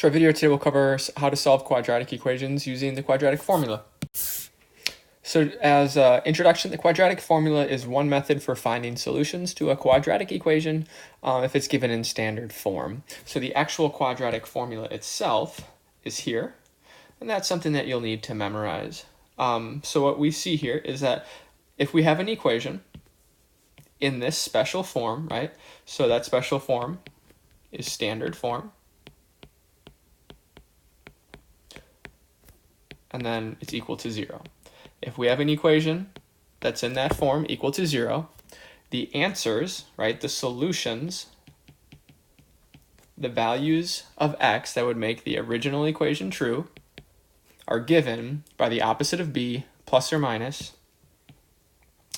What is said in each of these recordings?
So our video today will cover how to solve quadratic equations using the quadratic formula. So as an introduction, the quadratic formula is one method for finding solutions to a quadratic equation if it's given in standard form. So the actual quadratic formula itself is here, and that's something that you'll need to memorize. So what we see here is that if we have an equation in this special form, right? So that special form is standard form. And then it's equal to 0. If we have an equation that's in that form equal to 0, the answers, right, the solutions, the values of x that would make the original equation true are given by the opposite of b plus or minus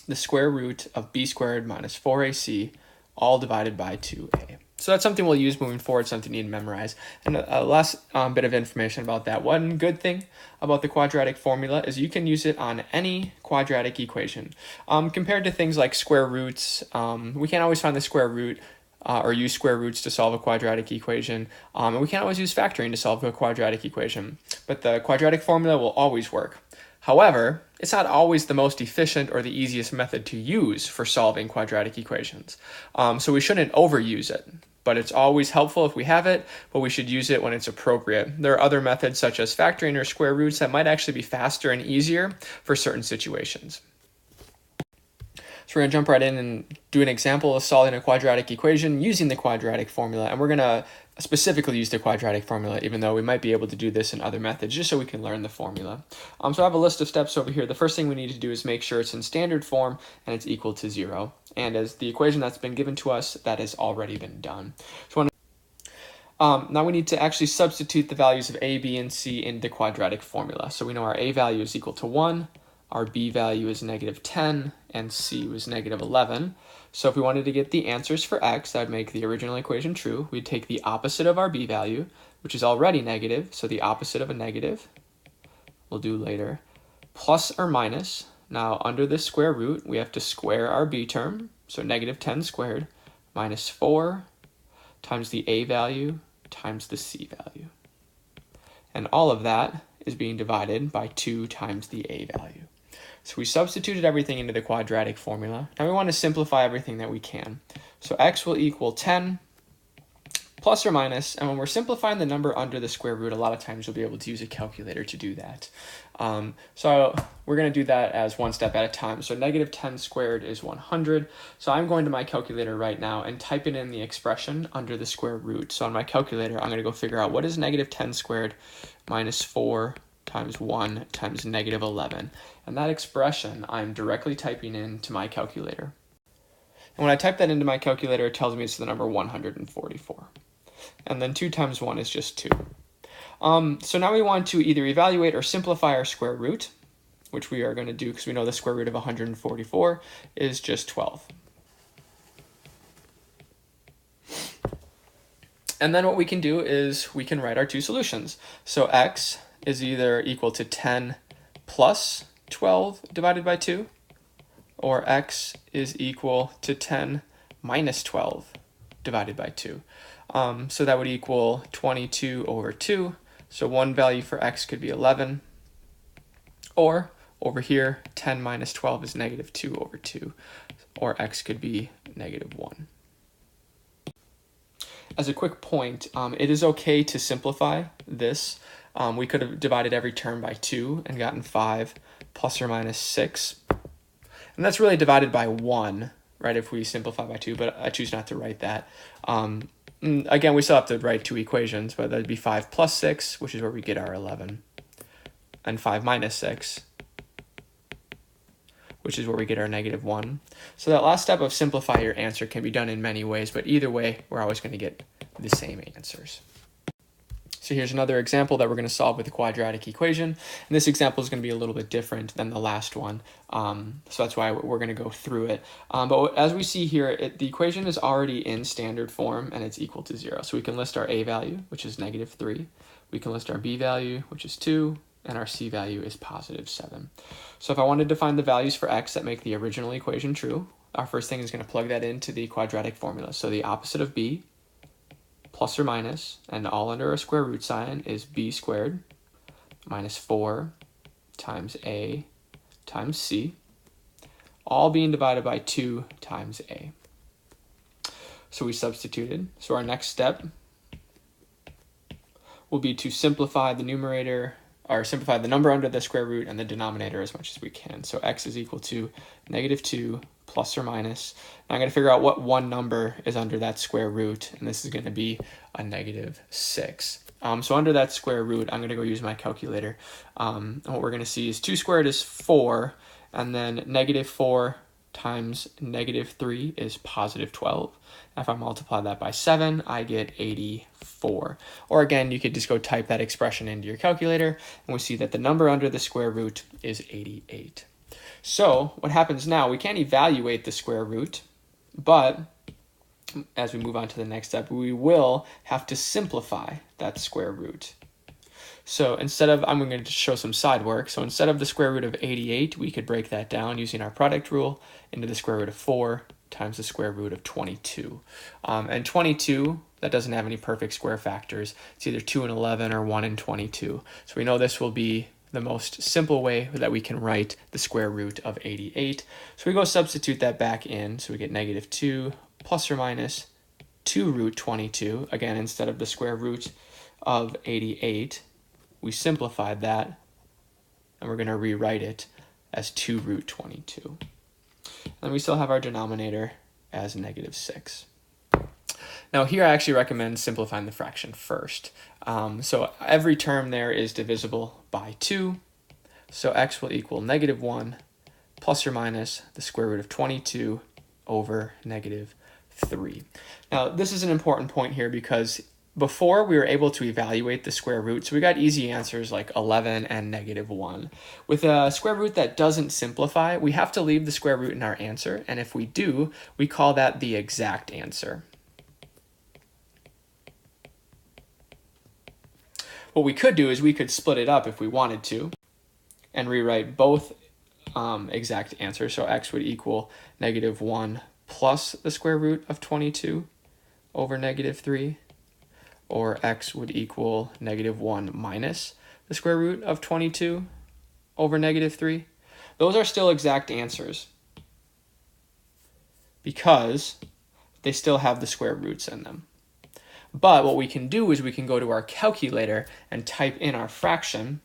the square root of b squared minus 4ac, all divided by 2a. So that's something we'll use moving forward, something you need to memorize. And a last bit of information about that. One good thing about the quadratic formula is you can use it on any quadratic equation. Compared to things like square roots, we can't always find the square root or use square roots to solve a quadratic equation. And we can't always use factoring to solve a quadratic equation. But the quadratic formula will always work. However, it's not always the most efficient or the easiest method to use for solving quadratic equations. So we shouldn't overuse it, but it's always helpful if we have it, but we should use it when it's appropriate. There are other methods such as factoring or square roots that might actually be faster and easier for certain situations. So we're going to jump right in and do an example of solving a quadratic equation using the quadratic formula, and we're going to specifically use the quadratic formula, even though we might be able to do this in other methods, just so we can learn the formula. So I have a list of steps over here. The first thing we need to do is make sure it's in standard form and it's equal to 0. And as the equation that's been given to us, that has already been done. So now we need to actually substitute the values of a, b, and c in the quadratic formula. So we know our a value is equal to 1, our b value is negative 10, and c was negative 11. So if we wanted to get the answers for x, that would make the original equation true. We'd take the opposite of our b value, which is already negative, so the opposite of a negative, we'll do later, plus or minus. Now under this square root, we have to square our b term, so negative 10 squared, minus 4 times the a value times the c value. And all of that is being divided by 2 times the a value. So we substituted everything into the quadratic formula. Now we want to simplify everything that we can. So x will equal 10 plus or minus, and when we're simplifying the number under the square root, a lot of times you'll be able to use a calculator to do that. So we're going to do that as one step at a time. So negative 10 squared is 100. So I'm going to my calculator right now and typing in the expression under the square root. So on my calculator, I'm going to go figure out what is negative 10 squared minus 4 times 1 times negative 11. And that expression I'm directly typing into my calculator. And when I type that into my calculator, it tells me it's the number 144. And then 2 times 1 is just 2. So now we want to either evaluate or simplify our square root, which we are going to do because we know the square root of 144 is just 12. And then what we can do is we can write our two solutions. So x is either equal to 10 plus 12 divided by 2, or x is equal to 10 minus 12 divided by 2. So that would equal 22 over 2. So one value for x could be 11. Or over here, 10 minus 12 is negative 2 over 2. Or x could be negative 1. As a quick point, it is okay to simplify this. We could have divided every term by 2 and gotten 5 plus or minus 6. And that's really divided by 1, right, if we simplify by 2, but I choose not to write that. Again, we still have to write two equations, but that would be 5 plus 6, which is where we get our 11, and 5 minus 6, which is where we get our negative 1. So that last step of simplify your answer can be done in many ways, but either way, we're always going to get the same answers. So here's another example that we're going to solve with a quadratic equation. And this example is going to be a little bit different than the last one. So that's why we're going to go through it. But as we see here, the equation is already in standard form and it's equal to 0. So we can list our a value, which is negative 3. We can list our b value, which is 2. And our c value is positive 7. So if I wanted to find the values for x that make the original equation true, our first thing is going to plug that into the quadratic formula. So the opposite of b plus or minus, and all under a square root sign, is b squared minus 4 times a times c, all being divided by 2 times a. So we substituted. So our next step will be to simplify the numerator, or simplify the number under the square root and the denominator as much as we can. So x is equal to -2 plus or minus. Now I'm going to figure out what one number is under that square root, and this is going to be a -6. So under that square root, I'm going to go use my calculator. And what we're going to see is 2 squared is 4, and then -4 times -3 is +12. If I multiply that by 7, I get 84. Or again, you could just go type that expression into your calculator, and we see that the number under the square root is 88. So what happens now, we can't evaluate the square root, but as we move on to the next step, we will have to simplify that square root. So instead of, I'm going to show some side work. So instead of the square root of 88, we could break that down using our product rule into the square root of 4 times the square root of 22. And 22, that doesn't have any perfect square factors. It's either 2 and 11 or 1 and 22. So we know this will be the most simple way that we can write the square root of 88. So we go substitute that back in. So we get -2 plus or minus 2 root 22. Again, instead of the square root of 88, we simplified that, and we're going to rewrite it as 2 root 22. And we still have our denominator as -6. Now here I actually recommend simplifying the fraction first. So every term there is divisible by 2. So x will equal -1 plus or minus the square root of 22 over -3. Now this is an important point here because before we were able to evaluate the square root, so we got easy answers like 11 and -1. With a square root that doesn't simplify, we have to leave the square root in our answer, and if we do, we call that the exact answer. What we could do is we could split it up if we wanted to and rewrite both exact answers. So x would equal -1 plus the square root of 22 over -3, or x would equal -1 minus the square root of 22 over -3. Those are still exact answers because they still have the square roots in them. But what we can do is we can go to our calculator and type in our fraction.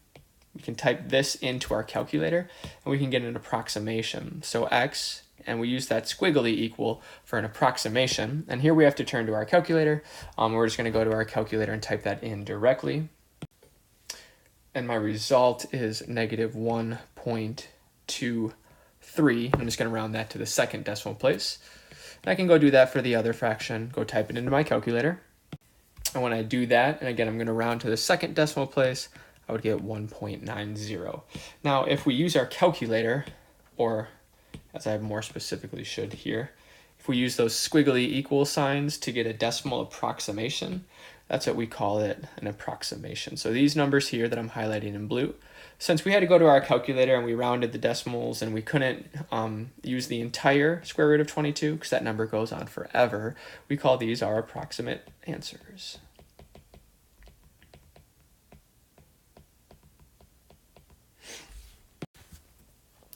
We can type this into our calculator and we can get an approximation. So x, and we use that squiggly equal for an approximation. And here we have to turn to our calculator. We're just going to go to our calculator and type that in directly. And my result is -1.23. I'm just going to round that to the second decimal place. And I can go do that for the other fraction. Go type it into my calculator. And when I do that, and again, I'm going to round to the second decimal place, I would get 1.90. Now, if we use our calculator, or as I more specifically should here, if we use those squiggly equal signs to get a decimal approximation, that's what we call it, an approximation. So these numbers here that I'm highlighting in blue, since we had to go to our calculator and we rounded the decimals and we couldn't use the entire square root of 22 because that number goes on forever, we call these our approximate answers.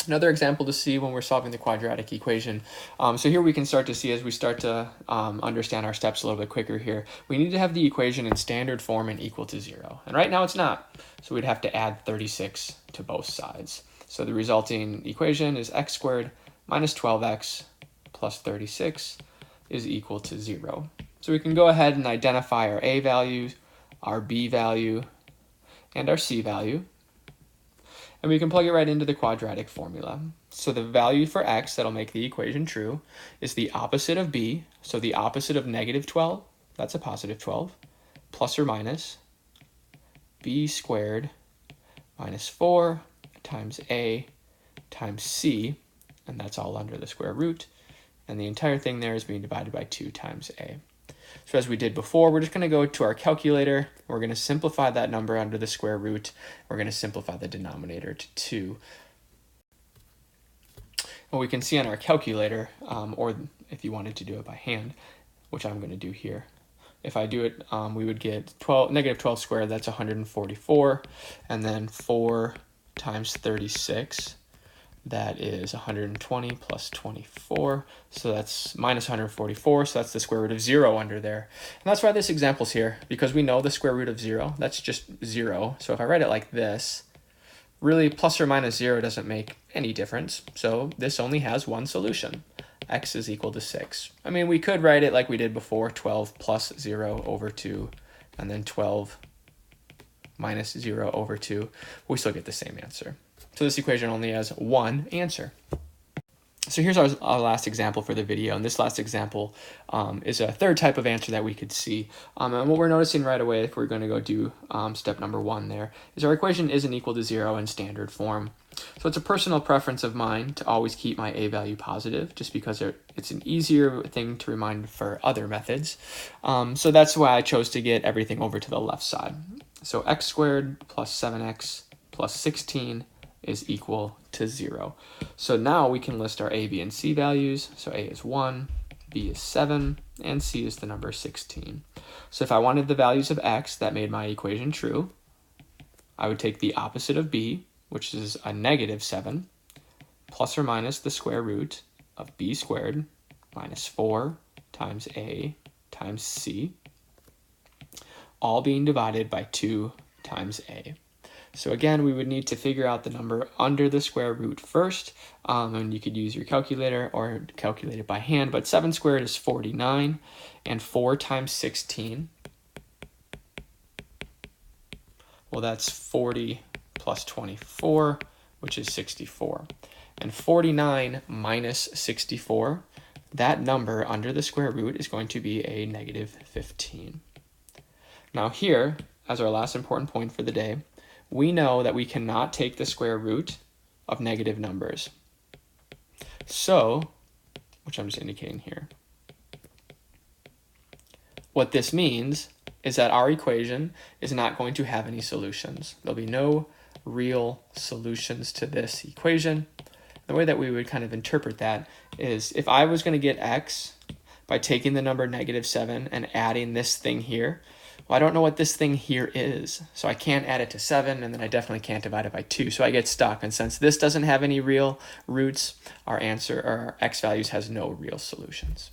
Another example to see when we're solving the quadratic equation. So here we can start to see as we start to understand our steps a little bit quicker here, we need to have the equation in standard form and equal to 0. And right now it's not. So we'd have to add 36 to both sides. So the resulting equation is x squared minus 12x plus 36 is equal to 0. So we can go ahead and identify our a value, our b value, and our c value. And we can plug it right into the quadratic formula. So the value for x that'll make the equation true is the opposite of b. So the opposite of -12, that's a +12, plus or minus b squared minus 4 times a times c, and that's all under the square root. And the entire thing there is being divided by 2 times a. So as we did before, we're just going to go to our calculator. We're going to simplify that number under the square root. We're going to simplify the denominator to 2. What we can see on our calculator, or if you wanted to do it by hand, which I'm going to do here, if I do it, we would get negative 12 squared, that's 144, and then 4 times 36, that is 120 plus 24, so that's minus 144, so that's the square root of 0 under there. And that's why this example's here, because we know the square root of 0, that's just 0. So if I write it like this, really plus or minus 0 doesn't make any difference, so this only has one solution. X is equal to 6. I mean, we could write it like we did before, 12 plus 0 over 2, and then 12 minus 0 over 2. We still get the same answer. So this equation only has one answer. So here's our last example for the video, and this last example is a third type of answer that we could see. And what we're noticing right away, if we're going to go do step number 1 there, is our equation isn't equal to 0 in standard form. So it's a personal preference of mine to always keep my a value positive, just because it's an easier thing to remind for other methods. So that's why I chose to get everything over to the left side. So x squared plus 7x plus 16 is equal to 0. So now we can list our a, b, and c values. So a is 1, b is 7, and c is the number 16. So if I wanted the values of x that made my equation true, I would take the opposite of b, which is a negative 7, plus or minus the square root of b squared minus 4 times a times c, all being divided by 2 times a. So again, we would need to figure out the number under the square root first, and you could use your calculator or calculate it by hand, but 7 squared is 49, and 4 times 16, well, that's 40 plus 24, which is 64. And 49 minus 64, that number under the square root is going to be a negative 15. Now here, as our last important point for the day, we know that we cannot take the square root of negative numbers. So, which I'm just indicating here, what this means is that our equation is not going to have any solutions. There'll be no real solutions to this equation. The way that we would kind of interpret that is if I was going to get x by taking the number negative 7 and adding this thing here, well, I don't know what this thing here is, so I can't add it to 7, and then I definitely can't divide it by 2, so I get stuck. And since this doesn't have any real roots, our answer, or our x values, has no real solutions.